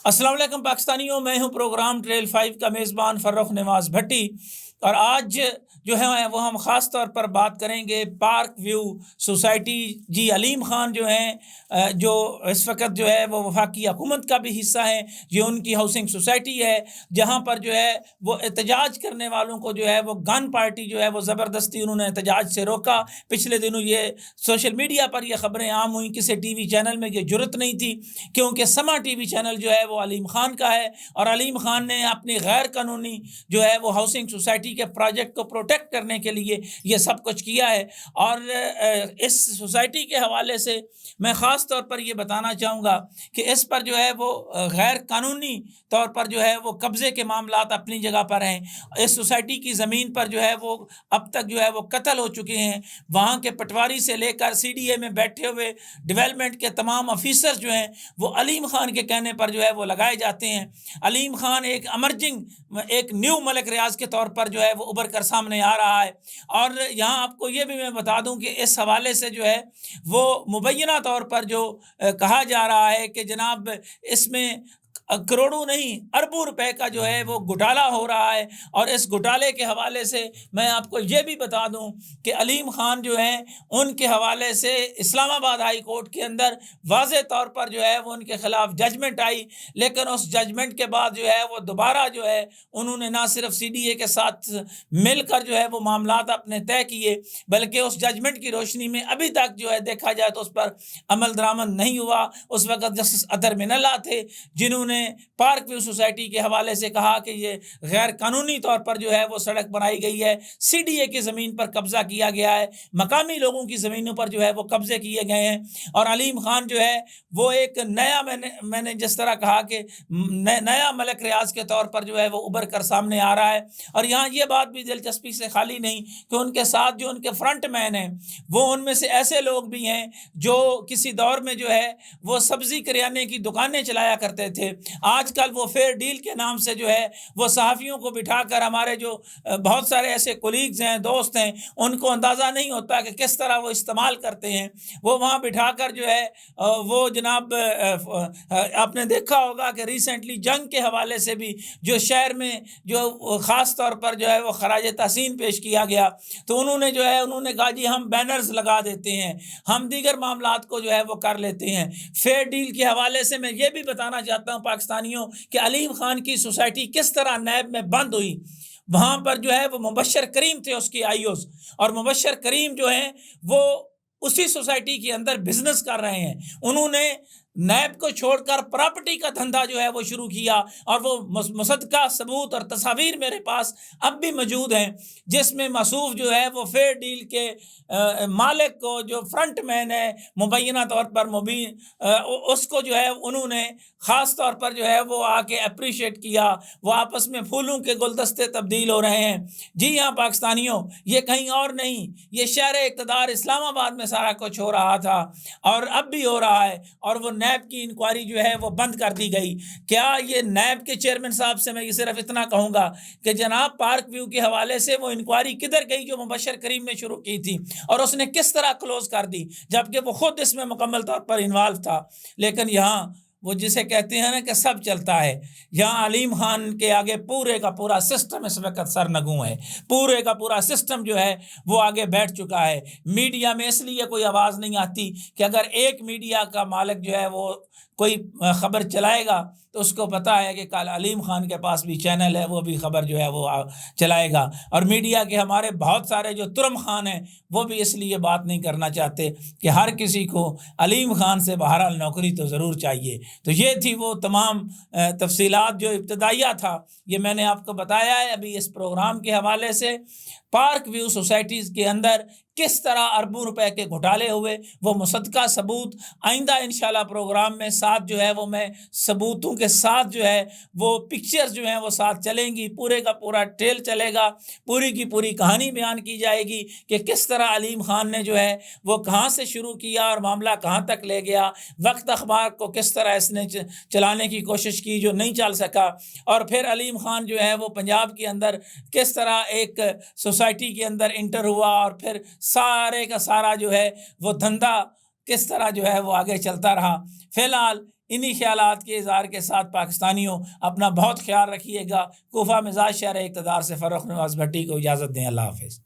السلام علیکم پاکستانیوں، میں ہوں پروگرام ٹریل 5 کا میزبان فرخ نواز بھٹی، اور آج جو ہے وہ ہم خاص طور پر بات کریں گے پارک ویو سوسائٹی جی علیم خان جو ہیں جو اس وقت جو ہے وہ وفاقی حکومت کا بھی حصہ ہیں۔ یہ ان کی ہاؤسنگ سوسائٹی ہے جہاں پر جو ہے وہ احتجاج کرنے والوں کو جو ہے وہ گن پارٹی جو ہے وہ زبردستی انہوں نے احتجاج سے روکا۔ پچھلے دنوں یہ سوشل میڈیا پر یہ خبریں عام ہوئیں، کسی ٹی وی چینل میں یہ جرت نہیں تھی کیونکہ سما ٹی وی چینل جو ہے وہ علیم خان کا ہے، اور علیم خان نے اپنی غیر قانونی جو ہے وہ ہاؤسنگ سوسائٹی کے پروجیکٹ کو پروٹیکٹ کرنے کے لیے یہ سب کچھ کیا ہے۔ اور اس سوسائٹی کے حوالے سے میں خاص طور پر یہ بتانا چاہوں گا کہ اس پر جو ہے وہ غیر قانونی طور پر جو ہے وہ قبضے کے معاملات اپنی جگہ پر ہیں۔ اس سوسائٹی کی زمین پر جو ہے وہ اب تک جو ہے وہ قتل ہو چکے ہیں۔ وہاں کے پٹواری سے لے کر سی ڈی اے میں بیٹھے ہوئے ڈیولپمنٹ کے تمام آفیسر جو ہیں وہ علیم خان کے کہنے پر جو ہے وہ لگائے جاتے ہیں۔ علیم خان ایک ایمرجنگ ایک نیو ملک ریاض کے طور پر جو ہے وہ ابھر کر سامنے آ رہا ہے۔ اور یہاں آپ کو یہ بھی میں بتا دوں کہ اس حوالے سے جو ہے وہ مبینہ طور پر جو کہا جا رہا ہے کہ جناب اس میں کروڑوں نہیں اربوں روپے کا جو ہے وہ گھوٹالہ ہو رہا ہے۔ اور اس گھوٹالے کے حوالے سے میں آپ کو یہ بھی بتا دوں کہ علیم خان جو ہیں ان کے حوالے سے اسلام آباد ہائی کورٹ کے اندر واضح طور پر جو ہے وہ ان کے خلاف ججمنٹ آئی، لیکن اس ججمنٹ کے بعد جو ہے وہ دوبارہ جو ہے انہوں نے نہ صرف سی ڈی اے کے ساتھ مل کر جو ہے وہ معاملات اپنے طے کیے، بلکہ اس ججمنٹ کی روشنی میں ابھی تک جو ہے دیکھا جائے تو اس پر عمل درآمد نہیں ہوا۔ اس وقت جسٹس اطہر من اللہ تھے جنہوں نے پارک ویو سوسائٹی کے حوالے سے کہا کہ یہ غیر قانونی طور پر جو ہے وہ سڑک بنائی گئی ہے، سی ڈی اے کی زمین پر قبضہ کیا گیا ہے، مقامی لوگوں کی زمینوں پر جو ہے وہ قبضے کیے گئے ہیں۔ اور علیم خان جو ہے وہ ایک نیا میں نے جس طرح کہا کہ نیا ملک ریاض کے طور پر جو ہے وہ ابھر کر سامنے آ رہا ہے۔ اور یہاں یہ بات بھی دلچسپی سے خالی نہیں کہ ان کے ساتھ جو ان کے فرنٹ مین ہیں وہ ان میں سے ایسے لوگ بھی ہیں جو کسی دور میں جو ہے وہ سبزی کریانے کی دکانیں چلایا کرتے تھے۔ آج کل وہ فیئر ڈیل کے نام سے جو ہے وہ صحافیوں کو بٹھا کر، ہمارے جو بہت سارے ایسے کولیگز ہیں، دوست ہیں، ان کو اندازہ نہیں ہوتا کہ کس طرح وہ استعمال کرتے ہیں۔ وہ وہاں بٹھا کر جو ہے وہ جناب آپ نے دیکھا ہوگا کہ ریسنٹلی جنگ کے حوالے سے بھی جو شہر میں جو خاص طور پر جو ہے وہ خراج تحسین پیش کیا گیا، تو انہوں نے کہا جی ہم بینرز لگا دیتے ہیں، ہم دیگر معاملات کو جو ہے وہ کر لیتے ہیں۔ فیئر ڈیل کے حوالے سے میں یہ بھی بتانا چاہتا ہوں پاکستانیوں کہ علیم خان کی سوسائٹی کس طرح نیب میں بند ہوئی۔ وہاں پر جو ہے وہ مبشر کریم تھے اس کی آئیوز، اور مبشر کریم جو ہیں وہ اسی سوسائٹی کے اندر بزنس کر رہے ہیں۔ انہوں نے نیب کو چھوڑ کر پراپرٹی کا دھندا جو ہے وہ شروع کیا، اور وہ مصدقہ ثبوت اور تصاویر میرے پاس اب بھی موجود ہیں جس میں موصوف جو ہے وہ فیئر ڈیل کے مالک کو، جو فرنٹ مین ہے مبینہ طور پر مبین، اس کو جو ہے انہوں نے خاص طور پر جو ہے وہ آ کے اپریشیٹ کیا۔ وہ آپس میں پھولوں کے گلدستے تبدیل ہو رہے ہیں۔ جی ہاں پاکستانیوں، یہ کہیں اور نہیں، یہ شہر اقتدار اسلام آباد میں سارا کچھ ہو رہا تھا اور اب بھی ہو رہا ہے، اور وہ نیب کی انکوائری جو ہے وہ بند کر دی گئی۔ کیا یہ نیب کے چیئرمین صاحب سے میں یہ صرف اتنا کہوں گا کہ جناب پارک ویو کے حوالے سے وہ انکوائری کدھر گئی جو مبشر کریم نے شروع کی تھی، اور اس نے کس طرح کلوز کر دی جبکہ وہ خود اس میں مکمل طور پر انوالو تھا۔ لیکن یہاں وہ جسے کہتے ہیں نا کہ سب چلتا ہے، یہاں علیم خان کے آگے پورے کا پورا سسٹم اس وقت سرنگوں ہے، پورے کا پورا سسٹم جو ہے وہ آگے بیٹھ چکا ہے۔ میڈیا میں اس لیے کوئی آواز نہیں آتی کہ اگر ایک میڈیا کا مالک جو ہے وہ کوئی خبر چلائے گا تو اس کو پتہ ہے کہ کل علیم خان کے پاس بھی چینل ہے، وہ بھی خبر جو ہے وہ چلائے گا۔ اور میڈیا کے ہمارے بہت سارے جو ترم خان ہیں وہ بھی اس لیے بات نہیں کرنا چاہتے کہ ہر کسی کو علیم خان سے بہرحال نوکری تو ضرور چاہیے۔ تو یہ تھی وہ تمام تفصیلات جو ابتدائیہ تھا، یہ میں نے آپ کو بتایا ہے ابھی اس پروگرام کے حوالے سے۔ پارک ویو سوسائٹیز کے اندر کس طرح اربوں روپے کے گھوٹالے ہوئے، وہ مصدقہ ثبوت آئندہ انشاءاللہ پروگرام میں ساتھ جو ہے وہ میں ثبوتوں کے ساتھ جو ہے وہ پکچرز جو ہیں وہ ساتھ چلیں گی، پورے کا پورا ٹریل چلے گا، پوری کی پوری کہانی بیان کی جائے گی کہ کس طرح علیم خان نے جو ہے وہ کہاں سے شروع کیا اور معاملہ کہاں تک لے گیا، وقت اخبار کو کس طرح اس نے چلانے کی کوشش کی جو نہیں چل سکا، اور پھر علیم خان جو ہے وہ پنجاب کے اندر کس طرح ایک سوسائٹی کے اندر انٹر ہوا، اور پھر سارے کا سارا جو ہے وہ دھندا کس طرح جو ہے وہ آگے چلتا رہا۔ فی الحال انہی خیالات کے اظہار کے ساتھ پاکستانیوں اپنا بہت خیال رکھیے گا۔ کوفہ مزاج شہر اقتدار سے فرخ نواز بھٹی کو اجازت دیں۔ اللہ حافظ۔